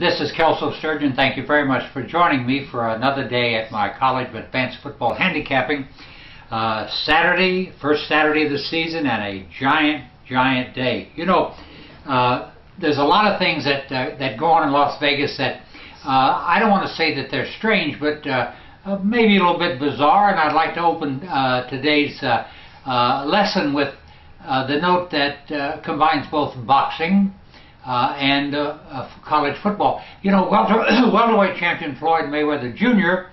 This is Kelso Sturgeon. Thank you very much for joining me for another day at my College of Advanced Football Handicapping. Saturday, first Saturday of the season, and a giant day. You know, there's a lot of things that go on in Las Vegas that I don't want to say that they're strange, but maybe a little bit bizarre, and I'd like to open today's lesson with the note that combines both boxing and college football. You know, welterweight champion Floyd Mayweather Jr.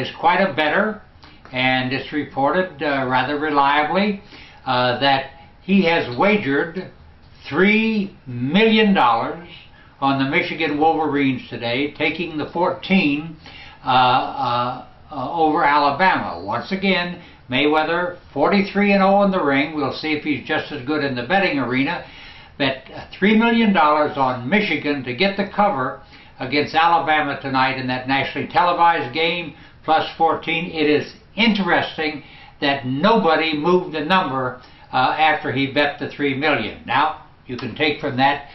Is quite a bettor, and it's reported rather reliably that he has wagered $3 million on the Michigan Wolverines today, taking the 14 over Alabama. Once again, Mayweather 43-0 in the ring. We'll see if he's just as good in the betting arena. Bet $3 million on Michigan to get the cover against Alabama tonight in that nationally televised game, plus 14. It is interesting that nobody moved the number after he bet the $3 million. Now, you can take from that,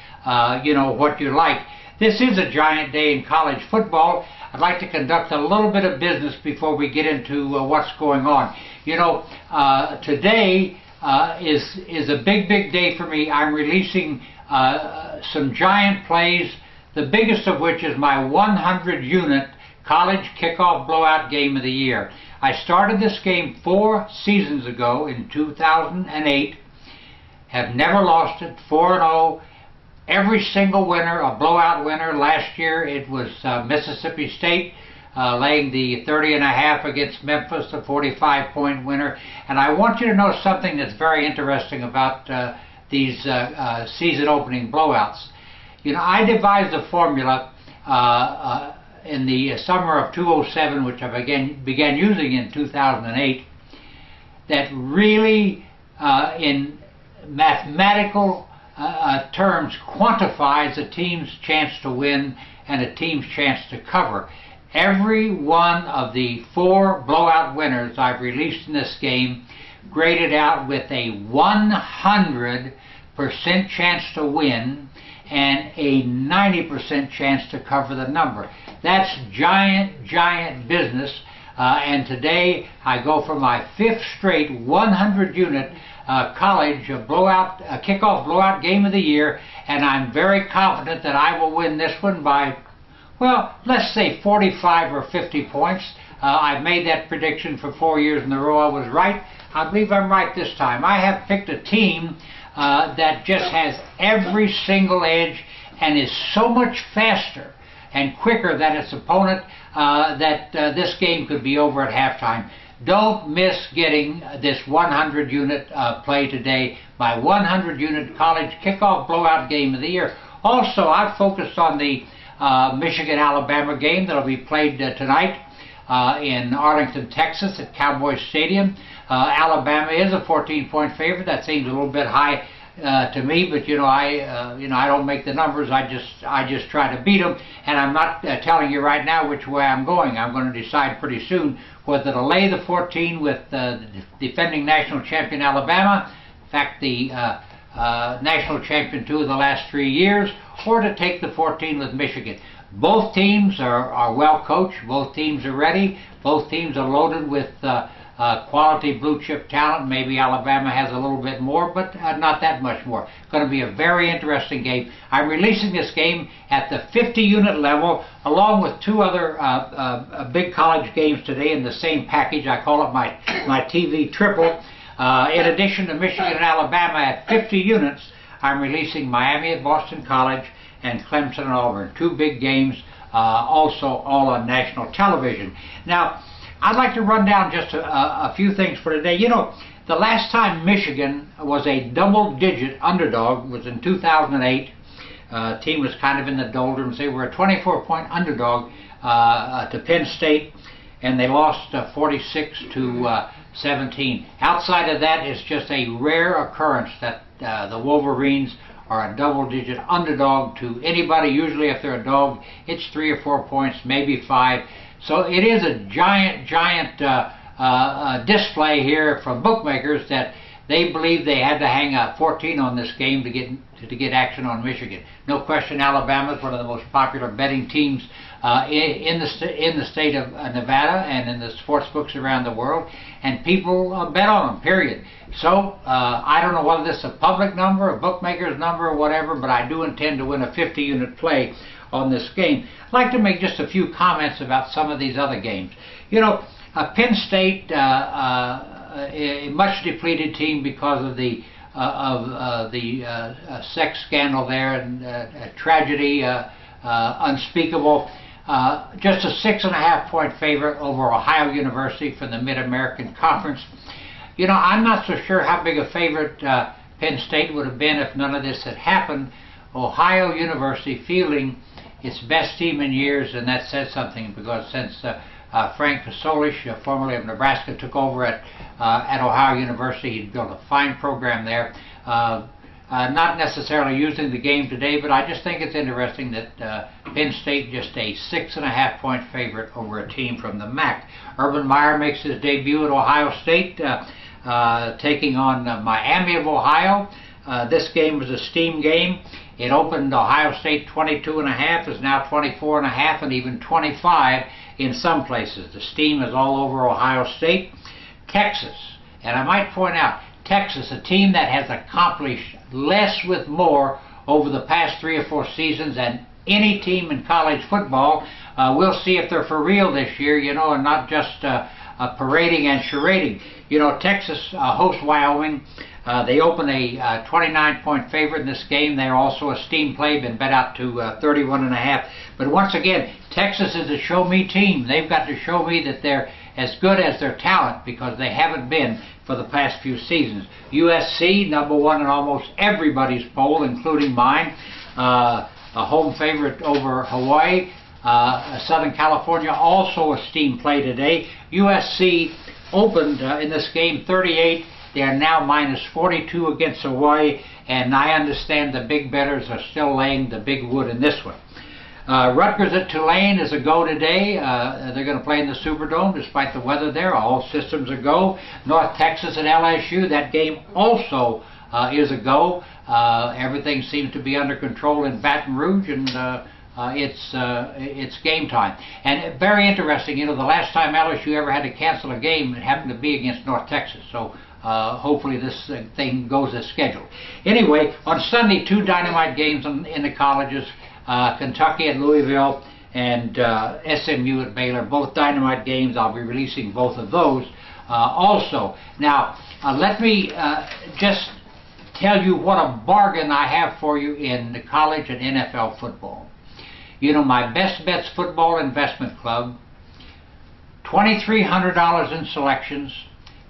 you know, what you like. This is a giant day in college football. I'd like to conduct a little bit of business before we get into what's going on. You know, today is a big day for me. I'm releasing some giant plays, the biggest of which is my 100-unit college kickoff blowout game of the year. I started this game 4 seasons ago in 2008, have never lost it, 4-0. Every single winner, a blowout winner. Last year it was Mississippi State, laying the 30.5 against Memphis, a 45-point winner. And I want you to know something that's very interesting about these season opening blowouts. You know, I devised a formula in the summer of 2007, which I began using in 2008, that really, in mathematical terms, quantifies a team's chance to win and a team's chance to cover. Every one of the 4 blowout winners I've released in this game graded out with a 100% chance to win and a 90% chance to cover the number. That's giant business. And today I go for my 5th straight 100-unit college kickoff blowout game of the year, and I'm very confident that I will win this one by, well, let's say 45 or 50 points. I've made that prediction for 4 years in a row. I was right. I believe I'm right this time. I have picked a team that just has every single edge and is so much faster and quicker than its opponent that this game could be over at halftime. Don't miss getting this 100-unit play today, my 100-unit college kickoff blowout game of the year. Also, I've focused on the Michigan-Alabama game that will be played tonight in Arlington, Texas at Cowboy Stadium. Alabama is a 14-point favorite. That seems a little bit high to me, but you know, I don't make the numbers. I just try to beat them, and I'm not telling you right now which way I'm going. I'm going to decide pretty soon whether to lay the 14 with the defending national champion Alabama, in fact the national champion 2 of the last 3 years, or to take the 14 with Michigan. Both teams are well coached. Both teams are ready. Both teams are loaded with quality blue chip talent. Maybe Alabama has a little bit more, but not that much more. It's going to be a very interesting game. I'm releasing this game at the 50-unit level, along with 2 other big college games today in the same package. I call it my TV triple. In addition to Michigan and Alabama at 50 units, I'm releasing Miami at Boston College and Clemson and Auburn. 2 big games, also all on national television. Now, I'd like to run down just a few things for today. You know, the last time Michigan was a double-digit underdog was in 2008. Team was kind of in the doldrums. They were a 24-point underdog to Penn State, and they lost 46-17. Outside of that, it's just a rare occurrence that the Wolverines are a double-digit underdog to anybody. Usually, if they're a dog, it's 3 or 4 points, maybe 5. So it is a giant display here from bookmakers that They believed they had to hang 14 on this game to get action on Michigan. No question, Alabama is one of the most popular betting teams in the state of Nevada and in the sports books around the world, and people bet on them, period. So I don't know whether this is a public number, a bookmaker's number, or whatever, but I do intend to win a 50-unit play on this game. I'd like to make just a few comments about some of these other games. You know, Penn State, a much depleted team because of the sex scandal there, and a tragedy unspeakable. Just a 6.5-point favorite over Ohio University from the Mid-American Conference. You know, I'm not so sure how big a favorite Penn State would have been if none of this had happened. Ohio University fielding its best team in years, and that says something, because since Frank Solich, formerly of Nebraska, took over at Ohio University, he's built a fine program there. Not necessarily using the game today, but I just think it's interesting that Penn State just a 6.5-point favorite over a team from the MAC. Urban Meyer makes his debut at Ohio State, taking on Miami of Ohio. This game was a steam game. It opened Ohio State 22.5, is now 24.5, and even 25 in some places. The steam is all over Ohio State. Texas, and I might point out, Texas, a team that has accomplished less with more over the past 3 or 4 seasons than any team in college football. We'll see if they're for real this year, you know, and not just parading and charading. You know, Texas hosts Wyoming. They open a 29-point favorite in this game. They're also a steam play, been bet out to 31.5. But once again, Texas is a show-me team. They've got to show me that they're as good as their talent, because they haven't been for the past few seasons. USC, #1 in almost everybody's poll, including mine. A home favorite over Hawaii. Southern California, also a steam play today. USC opened in this game 38. They are now -42 against Hawaii, and I understand the big bettors are still laying the big wood in this one. Rutgers at Tulane is a go today. They're going to play in the Superdome despite the weather there. All systems are go. North Texas at LSU, that game also is a go. Everything seems to be under control in Baton Rouge, and it's game time. And very interesting, you know, the last time LSU ever had to cancel a game, it happened to be against North Texas. So hopefully this thing goes as scheduled. Anyway, on Sunday, 2 dynamite games in the colleges. Kentucky at Louisville and SMU at Baylor, both dynamite games. I'll be releasing both of those also. Now, let me just tell you what a bargain I have for you in the college and NFL football. You know, my Best Bets Football Investment Club, $2,300 in selections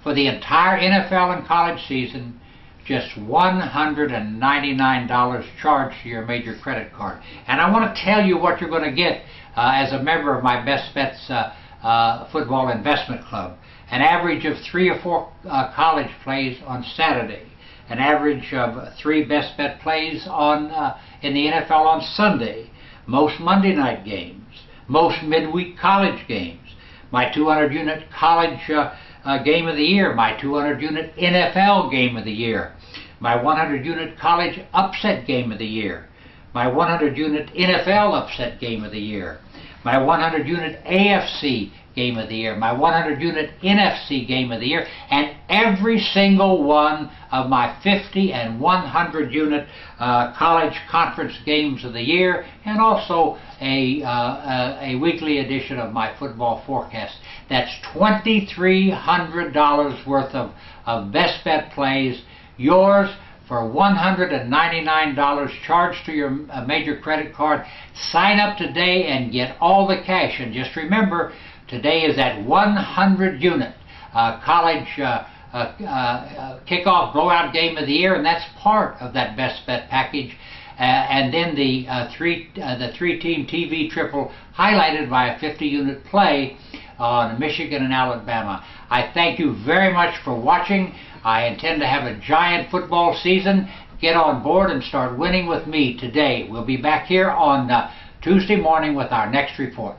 for the entire NFL and college season, just $199 charged to your major credit card. And I want to tell you what you're going to get as a member of my Best Bets Football Investment Club. An average of 3 or 4 college plays on Saturday. An average of 3 Best Bet plays on in the NFL on Sunday. Most Monday night games. Most midweek college games. My 200-unit college game of the year, my 200-unit NFL game of the year, my 100-unit college upset game of the year, my 100-unit NFL upset game of the year, my 100-unit AFC game of the year, my 100-unit NFC game of the year, and every single one of my 50 and 100-unit college conference games of the year, and also a weekly edition of my football forecast. That's $2,300 worth of Best Bet plays, yours for $199 charged to your major credit card. Sign up today and get all the cash. And just remember, today is that 100-unit college kickoff blowout game of the year, and that's part of that Best Bet package. And then the three-team TV triple highlighted by a 50-unit play on Michigan and Alabama. I thank you very much for watching. I intend to have a giant football season. Get on board and start winning with me today. We'll be back here on Tuesday morning with our next report.